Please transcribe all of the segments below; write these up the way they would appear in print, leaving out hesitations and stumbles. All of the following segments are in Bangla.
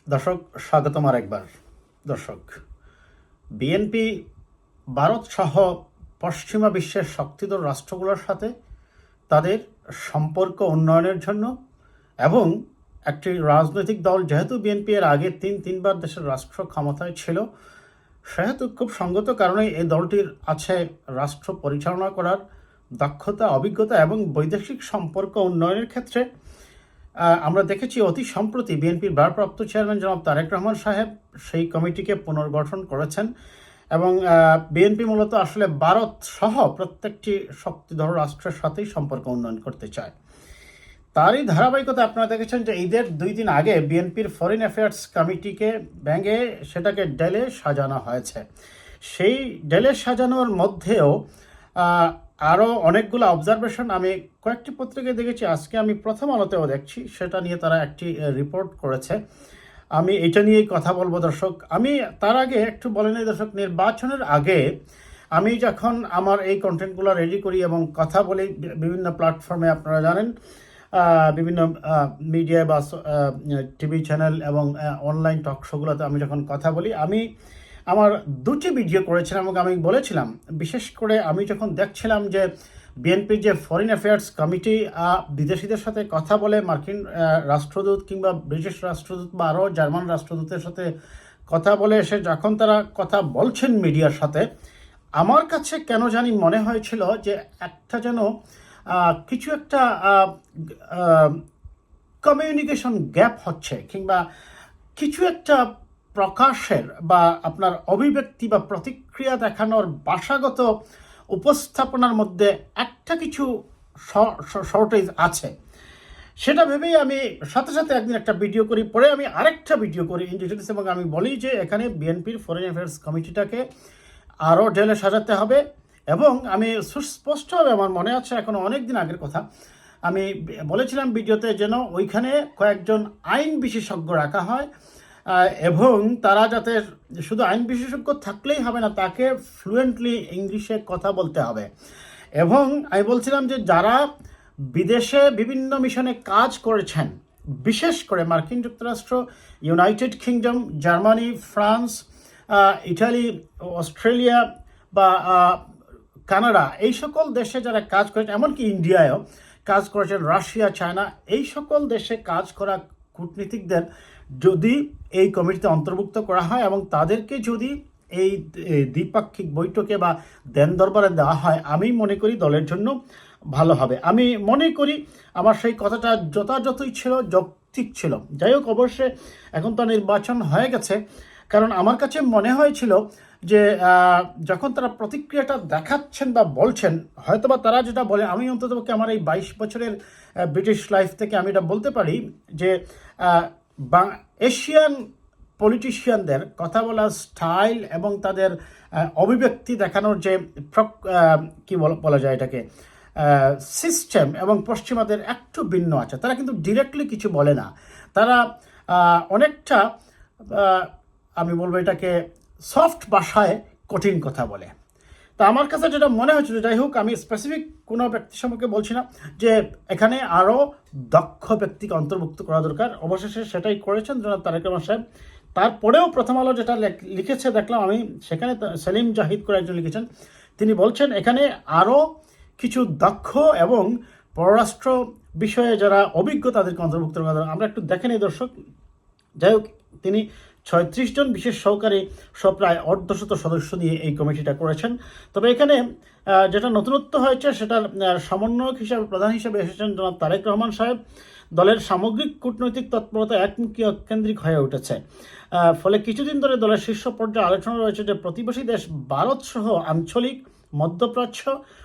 দর্শক, স্বাগতম আরেকবার। দর্শক, বিএনপি ভারত সহ পশ্চিমা বিশ্বের শক্তিধর রাষ্ট্রগুলোর সাথে তাদের সম্পর্ক উন্নয়নের জন্য এবং একটি রাজনৈতিক দল যেহেতু বিএনপি এর আগে তিনবার দেশের রাষ্ট্র ক্ষমতায় ছিল, সেহেতু খুব সঙ্গত কারণে এই দলটির আছে রাষ্ট্র পরিচালনা করার দক্ষতা, অভিজ্ঞতা এবং বৈদেশিক সম্পর্ক উন্নয়নের ক্ষেত্রে আমরা দেখেছি অতি সম্প্রতি বিএনপির ভারপ্রাপ্ত চেয়ারম্যান জনাব তারেক রহমান সাহেব সেই কমিটিকে পুনর্গঠন করেছেন এবং বিএনপি মূলত আসলে ভারত সহ প্রত্যেকটি শক্তিধর রাষ্ট্রের সাথেই সম্পর্ক উন্নয়ন করতে চায়। তারই ধারাবাহিকতা আপনারা দেখেছেন যে ঈদের 2 দিন আগে বিএনপির ফরেন অ্যাফেয়ার্স কমিটিকে ভেঙে সেটাকে ডেলে সাজানো হয়েছে। সেই ডেলে সাজানোর মধ্যেও আরও অনেকগুলো অবজারভেশন আমি কয়েকটি পত্রিকায় দেখেছি, আজকে আমি প্রথম আলোতেও দেখছি, সেটা নিয়ে তারা একটি রিপোর্ট করেছে। আমি এটা নিয়েই কথা বলবো দর্শক। আমি তার আগে একটু বলে নিই দর্শক, নির্বাচনের আগে আমি যখন আমার এই কন্টেন্টগুলো রেডি করি এবং কথা বলি বিভিন্ন প্ল্যাটফর্মে, আপনারা জানেন বিভিন্ন মিডিয়া বা টিভি চ্যানেল এবং অনলাইন টক শোগুলোতে আমি যখন কথা বলি, আমি আমার 2টি ভিডিও করেছিলাম এবং আমি বলেছিলাম, বিশেষ করে আমি যখন দেখছিলাম যে বিএনপির যে ফরেন অ্যাফেয়ার্স কমিটি বিদেশিদের সাথে কথা বলে, মার্কিন রাষ্ট্রদূত কিংবা ব্রিটিশ রাষ্ট্রদূত বা আরও জার্মান রাষ্ট্রদূতের সাথে কথা বলে এসে যখন তারা কথা বলছেন মিডিয়ার সাথে, আমার কাছে কেন জানি মনে হয়েছিল যে একটা যেন কিছু একটা কমিউনিকেশন গ্যাপ হচ্ছে, কিংবা কিছু একটা প্রকাশের বা আপনার অভিব্যক্তি বা প্রতিক্রিয়া দেখানোর ভাষাগত উপস্থাপনার মধ্যে একটা কিছু শর্টেজ আছে। সেটা ভেবেই আমি সাথে সাথে একদিন একটা ভিডিও করি, পরে আমি আরেকটা ভিডিও করি ইন ডিটেলস এবং আমি বলি যে এখানে বিএনপির ফরেন অ্যাফেয়ার্স কমিটিটাকে আরও ঢেলে সাজাতে হবে। এবং আমি সুস্পষ্টভাবে, আমার মনে আছে এখনো অনেক দিন আগের কথা, আমি বলেছিলাম ভিডিওতে যেন ওইখানে কয়েকজন আইন বিশেষজ্ঞ রাখা হয় এবং তারা যাতে শুধু আইন বিশেষজ্ঞ থাকলেই হবে না, তাকে ফ্লুয়েন্টলি ইংলিশে কথা বলতে হবে। এবং আমি বলছিলাম যে যারা বিদেশে বিভিন্ন মিশনে কাজ করেছেন, বিশেষ করে মার্কিন যুক্তরাষ্ট্র, United kingdom, Germany, France, Italy, Australia বা কানাডা, এই সকল দেশে যারা কাজ করেছেন, এমনকি ইন্ডিয়ায়ও কাজ করেছেন, রাশিয়া, চায়না, এই সকল দেশে কাজ করা কূটনীতিকদের যদি এই কমিটিতে অন্তর্ভুক্ত করা হয় এবং তাদেরকে যদি এই দ্বিপাক্ষিক বৈঠকে বা দেন দরবারে দেওয়া হয়, আমি মনে করি দলের জন্য ভালো হবে। আমি মনে করি আমার সেই কথাটা যথাযথই ছিল, যৌক্তিক ছিল। যাই হোক, অবশ্যই এখন তো নির্বাচন হয়ে গেছে, কারণ আমার কাছে মনে হয়েছিল যে যখন তারা প্রতিক্রিয়াটা দেখাচ্ছেন বা বলছেন, হয়তোবা তারা যেটা বলে, আমি অন্ততপক্ষে আমার এই 22 বছরের ব্রিটিশ লাইফ থেকে আমি এটা বলতে পারি যে এশিয়ান পলিটিশিয়ানদের কথা বলার স্টাইল এবং তাদের অভিব্যক্তি দেখানোর যে কি বলা যায় এটাকে সিস্টেম এবং পশ্চিমাদের একটু ভিন্ন আছে। তারা কিন্তু ডিরেক্টলি কিছু বলে না, তারা অনেকটা আমি বলবো এটাকে সফট ভাষায় কঠিন কথা বলে। তা আমার কাছে যেটা মনে হয়েছিল, যাই হোক আমি স্পেসিফিক কোনো ব্যক্তি সম্পর্কে বলছি না, যে এখানে আরও দক্ষ ব্যক্তিকে অন্তর্ভুক্ত করা দরকার। অবশেষে সেটাই করেছেন জনাব তারেক রহমান সাহেব। তারপরেও প্রথম আলো যেটা লিখেছে দেখলাম আমি, সেখানে সেলিম জাহিদ করে একজন লিখেছেন, তিনি বলছেন এখানে আরও কিছু দক্ষ এবং পররাষ্ট্র বিষয়ে যারা অভিজ্ঞ তাদেরকে অন্তর্ভুক্ত করা দরকার। আমরা একটু দেখে নিই দর্শক। যাই হোক, তিনি 36 জন বিশেষ সহকারী সব প্রায় 150 সদস্য নিয়ে এই কমিটিটা করেছেন। তবে এখানে যেটা নতুনত্ব হয়েছে, সেটার সমন্বয়ক হিসাবে, প্রধান হিসাবে এসেছেন জনাব তারেক রহমান সাহেব। দলের সামগ্রিক কূটনৈতিক তৎপরতা একমুখী কেন্দ্রিক হয়ে উঠেছে। ফলে কিছুদিন ধরে দলের শীর্ষ পর্যায়ে আলোচনা রয়েছে যে প্রতিবেশী দেশ ভারত সহ আঞ্চলিক, মধ্যপ্রাচ্য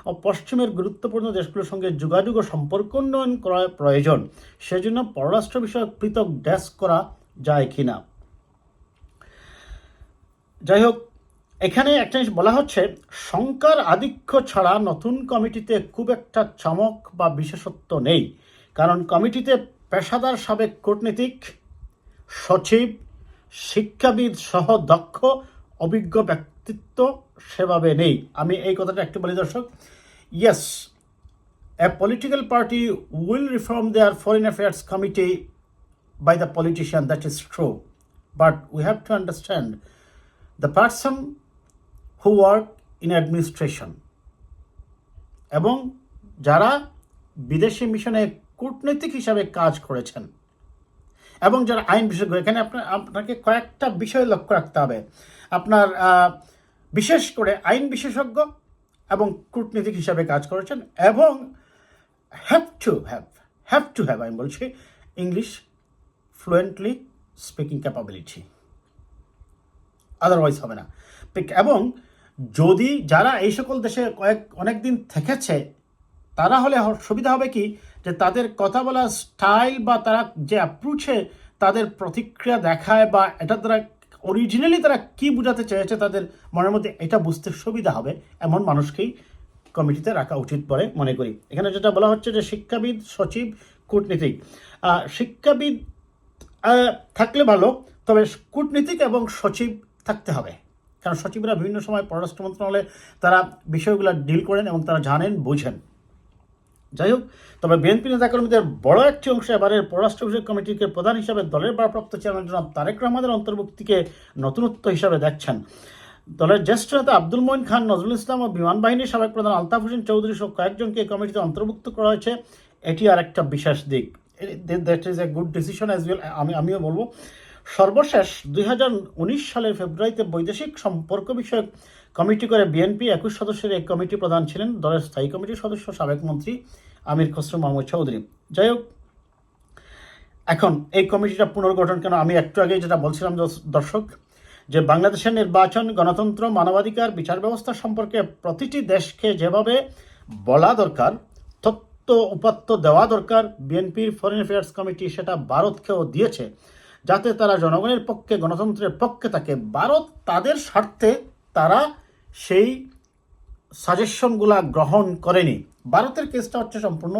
ও পশ্চিমের গুরুত্বপূর্ণ দেশগুলোর সঙ্গে যোগাযোগ ও সম্পর্ক উন্নয়ন করা প্রয়োজন। সেজন্য পররাষ্ট্র বিষয়ক পৃথক ডেস্ক করা যায় কিনা। যাই হোক, এখানে একটা জিনিস বলা হচ্ছে, শঙ্কার আধিক্য ছাড়া নতুন কমিটিতে খুব একটা চমক বা বিশেষত্ব নেই, কারণ কমিটিতে পেশাদার সাবেক কূটনীতিক, সচিব, শিক্ষাবিদ সহ দক্ষ অভিজ্ঞ ব্যক্তিত্ব সেভাবে নেই। আমি এই কথাটা একটু বলি দর্শক। Yes, a political party will reform their foreign affairs committee by the politician, that is true. But we have to understand the person who work in administration এবং যারা বিদেশি মিশনে কূটনৈতিক হিসাবে কাজ করেছেন এবং যারা আইন বিশেষজ্ঞ, এখানে আপনাকে কয়েকটা বিষয় লক্ষ্য রাখতে হবে। আপনার বিশেষ করে আইন বিশেষজ্ঞ এবং কূটনীতিক হিসাবে কাজ করেছেন এবং হ্যাভ টু হ্যাভ আমি বলছি English fluently speaking capability, otherwise হবে না। এবং যদি যারা এই সকল দেশে অনেক দিন থেকেছে তারা হলে সুবিধা হবে কি, যে তাদের কথা বলার স্টাইল বা তারা যে অ্যাপ্রোচে তাদের প্রতিক্রিয়া দেখায় বা এটা দ্বারা অরিজিনালি তারা কী বোঝাতে চেয়েছে তাদের মনের মধ্যে এটা বুঝতে সুবিধা হবে এমন মানুষকেই কমিটিতে রাখা উচিত বলে মনে করি। এখানে যেটা বলা হচ্ছে যে শিক্ষাবিদ, সচিব, কূটনীতিক। শিক্ষাবিদ থাকলে ভালো, তবে কূটনীতিক এবং সচিব থাকতে হবে, কারণ সচিবরা বিভিন্ন সময় পররাষ্ট্র মন্ত্রণালয়ে তারা বিষয়গুলো ডিল করেন এবং তারা জানেন, বুঝেন। যাই হোক, তবে বিএনপি নেতাকর্মীদের বড় একটি অংশ এবারের পররাষ্ট্র বিষয়ক কমিটিকে প্রধান হিসাবে দলের ভারপ্রাপ্ত চেয়ারম্যান জনাব তারেক রহমানের অন্তর্ভুক্তিকে নতুনত্ব হিসাবে দেখছেন। দলের জ্যেষ্ঠ নেতা আব্দুল মঈন খান, নজরুল ইসলাম ও বিমান বাহিনীর সাবেক প্রধান আলতাফ হোসেন চৌধুরী সহ কয়েকজনকে এই কমিটিতে অন্তর্ভুক্ত করা হয়েছে। এটি আর একটা বিশেষ দিক। That is a good decision as well, আমিও বলবো। সর্বশেষ 2019 সালের ফেব্রুয়ারিতে বৈদেশিক সম্পর্ক বিষয়ক কমিটি করে বিএনপি 21 সদস্যের এই কমিটি প্রধান ছিলেন দলের স্থায়ী কমিটির সদস্য সাবেক মন্ত্রী আমির খসরু মাহমুদ চৌধুরী। যাই হোক, এখন এই কমিটিটা পুনর্গঠন কেন, আমি একটু আগে যেটা বলছিলাম দর্শক, যে বাংলাদেশের নির্বাচন, গণতন্ত্র, মানবাধিকার, বিচার ব্যবস্থা সম্পর্কে প্রতিটি দেশকে যেভাবে বলা দরকার, তথ্য উপাত্ত দেওয়া দরকার, বিএনপির ফরেন অ্যাফেয়ার্স কমিটি সেটা ভারতকেও দিয়েছে, যাতে তারা জনগণের পক্ষে, গণতন্ত্রের পক্ষে থাকে। ভারত তাদের স্বার্থে তারা সেই সাজেশনগুলা গ্রহণ করেনি। ভারতের কেসটা হচ্ছে সম্পূর্ণ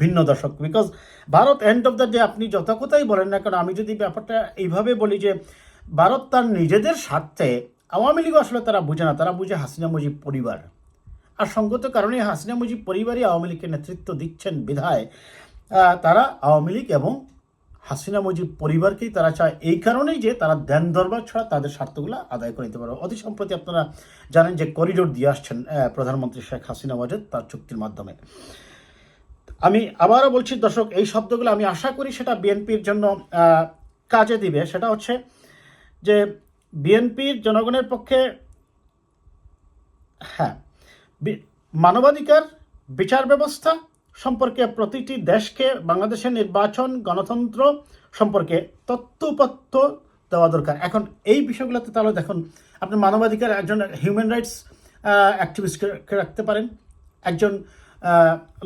ভিন্ন দর্শক, because Bharat end of the day আপনি যত কথাই বলেন না কেন, আমি যদি ব্যাপারটা এইভাবে বলি যে ভারত তার নিজেদের স্বার্থে, আওয়ামী লীগ আসলে তারা বুঝে না, তারা বুঝে হাসিনা মুজিব পরিবার। আর সঙ্গত কারণে হাসিনা মুজিব পরিবারই আওয়ামী লীগকে নেতৃত্ব দিচ্ছেন বিধায় তারা আওয়ামী লীগ এবং হাসিনা মুজিব পরিবারকেই তারা চায়, এই কারণেই যে তারা দেন দরবার ছাড়া তাদের স্বার্থগুলো আদায় করে নিতে পারবে। অতি সম্প্রতি আপনারা জানেন যে করিডোর দিয়ে আসছেন প্রধানমন্ত্রী শেখ হাসিনা ওয়াজেদ তার চুক্তির মাধ্যমে। আমি আবারও বলছি দর্শক, এই শব্দগুলো আমি আশা করি সেটা বিএনপির জন্য কাজে দিবে। সেটা হচ্ছে যে বিএনপির জনগণের পক্ষে মানবাধিকার, বিচার ব্যবস্থা সম্পর্কে প্রতিটি দেশকে, বাংলাদেশের নির্বাচন, গণতন্ত্র সম্পর্কে তথ্য দেওয়া দরকার। এখন এই বিষয়গুলোতে তাহলে দেখুন, আপনি মানবাধিকার একজন হিউম্যান রাইটস অ্যাক্টিভিস্টকে রাখতে পারেন, একজন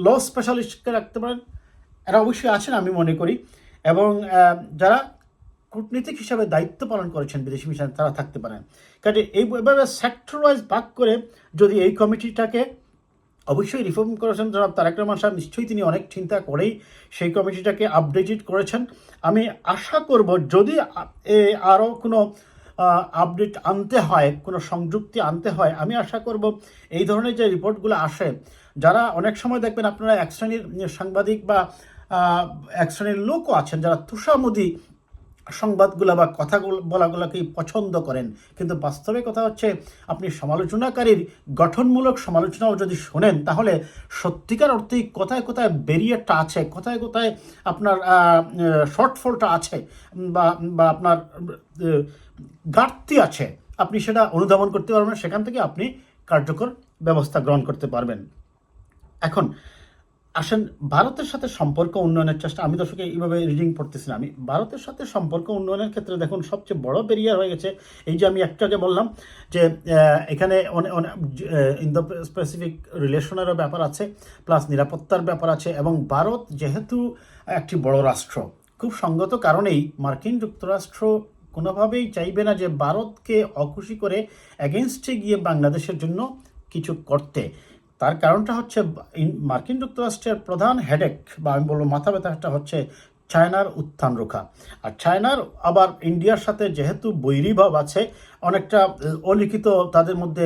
ল স্পেশালিস্টকে রাখতে পারেন, এরা অবশ্যই আছেন আমি মনে করি, এবং যারা কূটনীতিক হিসাবে দায়িত্ব পালন করেছেন বিদেশি মিশনে তারা থাকতে পারেন। কাজে এইভাবে সেক্টর ওয়াইজ ভাগ করে যদি এই কমিটিটাকে, অবশ্যই রিফর্ম করেছেন জনাব তারেক রহমান সাহেব, নিশ্চয়ই তিনি অনেক চিন্তা করেই সেই কমিটিটাকে আপডেটেড করেছেন। আমি আশা করব যদি আরও কোনো আপডেট আনতে হয়, কোনো সংযুক্তি আনতে হয়, আমি আশা করব এই ধরনের যে রিপোর্টগুলো আসে, যারা অনেক সময় দেখবেন আপনারা এক শ্রেণীর সাংবাদিক বা এক শ্রেণীর লোকও আছেন যারা তুষামুদি সংবাদগুলো বা কথাগুলো বলাগুলোকেই পছন্দ করেন, কিন্তু বাস্তবে কথা হচ্ছে আপনি সমালোচনাকারীর গঠনমূলক সমালোচনাও যদি শোনেন তাহলে সত্যিকার অর্থেই কোথায় কোথায় ব্যারিয়ারটা আছে, কোথায় কোথায় আপনার শর্টফলটা আছে বা আপনার ঘাটতি আছে, আপনি সেটা অনুধাবন করতে পারবেন, সেখান থেকে আপনি কার্যকর ব্যবস্থা গ্রহণ করতে পারবেন। এখন আসেন ভারতের সাথে সম্পর্ক উন্নয়নের চেষ্টা। আমি দর্শকে এইভাবে রিডিং পড়তেছি না, আমি ভারতের সাথে সম্পর্ক উন্নয়নের ক্ষেত্রে দেখুন সবচেয়ে বড় ব্যারিয়ার হয়ে গেছে এই যে আমি একটু আগে বললাম যে এখানে ইন্দো স্পেসিফিক রিলেশনেরও ব্যাপার আছে, প্লাস নিরাপত্তার ব্যাপার আছে, এবং ভারত যেহেতু একটি বড় রাষ্ট্র, খুব সঙ্গত কারণেই মার্কিন যুক্তরাষ্ট্র কোনোভাবেই চাইবে না যে ভারতকে অখুশি করে এগেনস্টে গিয়ে বাংলাদেশের জন্য কিছু করতে। তার কারণটা হচ্ছে মার্কিন যুক্তরাষ্ট্রের প্রধান হেডেক বা আমি বলবো মাথা ব্যথাটা হচ্ছে চায়নার উত্থান রোখা। আর চায়নার আবার ইন্ডিয়ার সাথে যেহেতু বৈরীভাব আছে, অনেকটা অলিখিত তাদের মধ্যে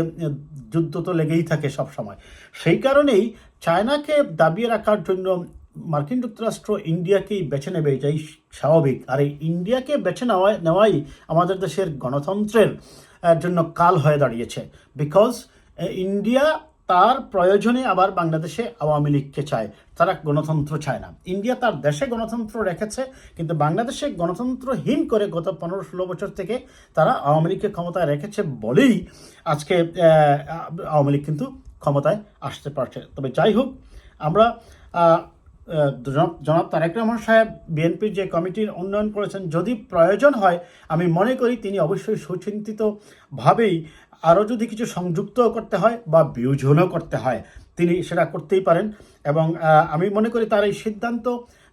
যুদ্ধ তো লেগেই থাকে সব সময়, সেই কারণেই চায়নাকে দাবিয়ে রাখার জন্য মার্কিন যুক্তরাষ্ট্র ইন্ডিয়াকেই বেছে নেবে, এটাই স্বাভাবিক। আর এই ইন্ডিয়াকে বেছে নেওয়াই আমাদের দেশের গণতন্ত্রের জন্য কাল হয়ে দাঁড়িয়েছে। বিকজ ইন্ডিয়া তার প্রয়োজনে আবার বাংলাদেশে আওয়ামী লীগকে চায়, তারা গণতন্ত্র চায় না। ইন্ডিয়া তার দেশে গণতন্ত্র রেখেছে, কিন্তু বাংলাদেশে গণতন্ত্রহীন করে গত 15-16 বছর থেকে তারা আওয়ামী লীগকে ক্ষমতায় রেখেছে বলেই আজকে আওয়ামী লীগ কিন্তু ক্ষমতায় আসতে পারছে। তবে যাই হোক, আমরা জনাব তারেক রহমান সাহেব বিএনপির যে কমিটির উন্নয়ন করেছেন, যদি প্রয়োজন হয় আমি মনে করি তিনি অবশ্যই সুচিন্তিতভাবেই আরও যদি কিছু সংযুক্ত করতে হয় বা বিয়োজনও করতে হয় তিনি সেটা করতেই পারেন। এবং আমি মনে করি তার এই সিদ্ধান্ত,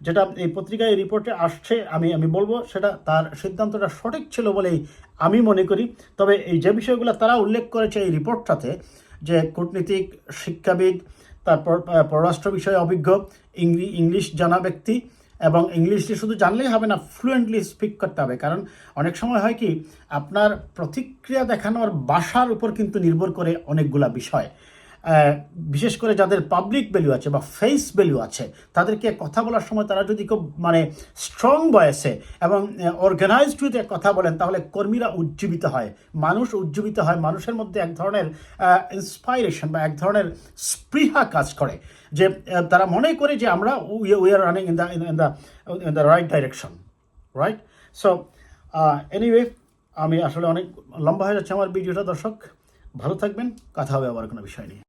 যেটা এই পত্রিকায় রিপোর্টে আসছে, আমি বলবো সেটা তার সিদ্ধান্তটা সঠিক ছিল বলেই আমি মনে করি। তবে এই যে বিষয়গুলো তারা উল্লেখ করেছে এই রিপোর্টটাতে, যে কূটনীতিক, শিক্ষাবিদ, তারপর পররাষ্ট্র বিষয়ে অভিজ্ঞ, ইংলিশ জানা ব্যক্তি, এবং ইংলিশটি শুধু জানলেই হবে না, ফ্লুয়েন্টলি স্পিক করতে হবে। কারণ অনেক সময় হয় কি, আপনার প্রতিক্রিয়া দেখানোর ভাষার উপর কিন্তু নির্ভর করে অনেকগুলা বিষয়। বিশেষ করে যাদের পাবলিক ভ্যালু আছে বা ফেস ভ্যালু আছে, তাদেরকে কথা বলার সময় তারা যদি খুব স্ট্রং ভয়েসে এবং অর্গানাইজড ওয়েতে কথা বলেন, তাহলে কর্মীরা উজ্জীবিত হয়, মানুষ উজ্জীবিত হয়, মানুষের মধ্যে এক ধরনের ইন্সপাইরেশন বা এক ধরনের স্পৃহা কাজ করে, যে তারা মনে করে যে আমরা we are running in the right direction, right? So anyway, আমি আসলে অনেক লম্বা হয়ে যাচ্ছে আমার ভিডিওটা। দর্শক ভালো থাকবেন, কথা হবে আবার কোনো বিষয় নিয়ে।